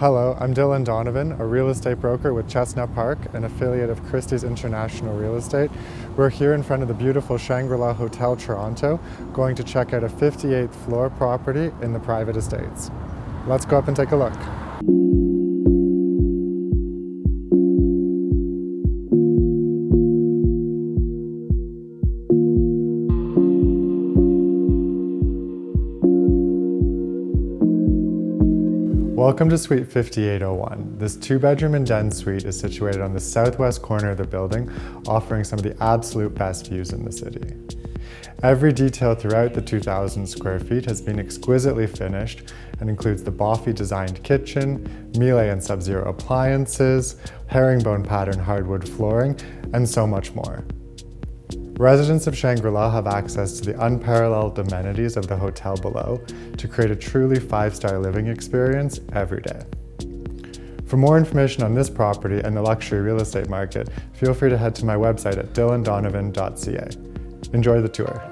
Hello, I'm Dylan Donovan, a real estate broker with Chestnut Park, an affiliate of Christie's International Real Estate. We're here in front of the beautiful Shangri-La Hotel Toronto, going to check out a 58th floor property in the private estates. Let's go up and take a look. Welcome to Suite 5801. This 2-bedroom and den suite is situated on the southwest corner of the building, offering some of the absolute best views in the city. Every detail throughout the 2,000 square feet has been exquisitely finished and includes the Boffi designed kitchen, Miele and SubZero appliances, herringbone pattern hardwood flooring, and so much more. Residents of Shangri-La have access to the unparalleled amenities of the hotel below to create a truly 5-star living experience every day. For more information on this property and the luxury real estate market, feel free to head to my website at dylandonovan.ca. Enjoy the tour.